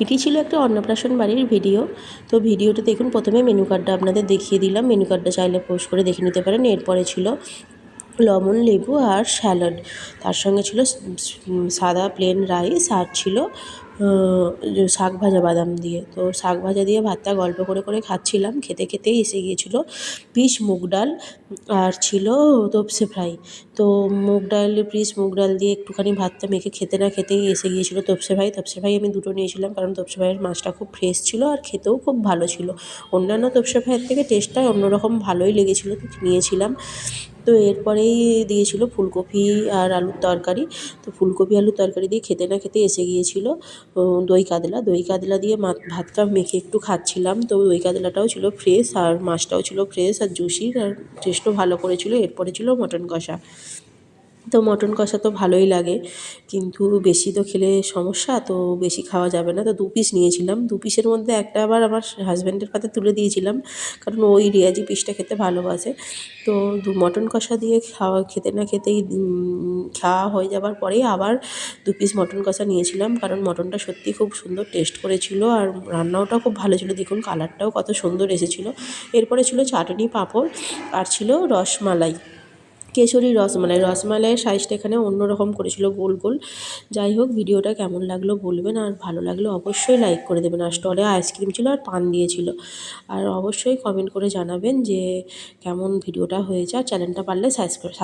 এটি ছিল একটা অন্নপ্রাশন বাড়ির ভিডিও। তো ভিডিওটা দেখুন, প্রথমে মেনু কার্ডটা আপনাদের দেখিয়ে দিলাম। মেনু কার্ডটা চাইলে পোস্ট করে দেখে নিতে পারেন। এরপরে ছিল লেমন, লেবু আর স্যালাড। তার সঙ্গে ছিল সাদা প্লেন রাইস, আর ছিল শাক ভাজা বাদাম দিয়ে। তো শাক ভাজা দিয়ে ভাতটা গল্প করে করে খাচ্ছিলাম। খেতে খেতেই এসে গিয়েছিল পিস মুগ ডাল, আর ছিল তোপসে ফ্রাই। তো পিস মুগ ডাল দিয়ে একটুখানি ভাতটা মেখে খেতে না খেতেই এসে গিয়েছিল তোপসে ফ্রাই। তোপসে ফ্রাই আমি দুটো নিয়েছিলাম, কারণ তোপসে ফ্রাইয়ের মাছটা খুব ফ্রেশ ছিল আর খেতেও খুব ভালো ছিল। অন্যান্য তোপসে ফ্রাইয়ের থেকে টেস্টটা অন্যরকম ভালোই লেগেছিল, তো নিয়েছিলাম। তো এরপরেই দিয়েছিল ফুলকপি আর আলুর তরকারি। তো ফুলকপি আলুর তরকারি দিয়ে খেতে না খেতে এসে গিয়েছিল দই কাতলা। দই কাতলা দিয়ে ভাতটা মেখে একটু খাচ্ছিলাম। তো দই কাতলাটাও ছিল ফ্রেশ, আর মাছটাও ছিল ফ্রেশ আর জুসি, আর টেস্টও ভালো করেছিল। এরপরে ছিল মটন কষা। তো মটন কষা তো ভালোই লাগে, কিন্তু বেশি তো খেলে সমস্যা, তো বেশি খাওয়া যাবে না। তো 2 পিস নিয়েছিলাম। 2 পিসের মধ্যে একটা আবার আমার হাজব্যান্ডের পাতে তুলে দিয়েছিলাম, কারণ ওই রেয়াজি পিসটা খেতে ভালোবাসে। তো মটন কষা দিয়ে খেতে না খেতেই খাওয়া হয়ে যাবার পরেই আবার 2 পিস মটন কষা নিয়েছিলাম, কারণ মটনটা সত্যিই খুব সুন্দর টেস্ট করেছিল, আর রান্নাটাও খুব ভালো ছিল। দেখুন কালারটাও কত সুন্দর এসেছিলো। এরপরে ছিল চাটনি, পাঁপড়, আর ছিল রসমালাই, কেশরী রসমালাই। রসমালাইয়ের সাইজটা এখানে অন্যরকম করেছিল, গোল গোল। যাই হোক, ভিডিওটা কেমন লাগলো বলবেন, আর ভালো লাগলে অবশ্যই লাইক করে দেবেন। আর স্টলে আইসক্রিম ছিল আর পান দিয়েছিল। আর অবশ্যই কমেন্ট করে জানাবেন যে কেমন ভিডিওটা হয়েছে, আর চ্যানেলটা পারলে সাবস্ক্রাইব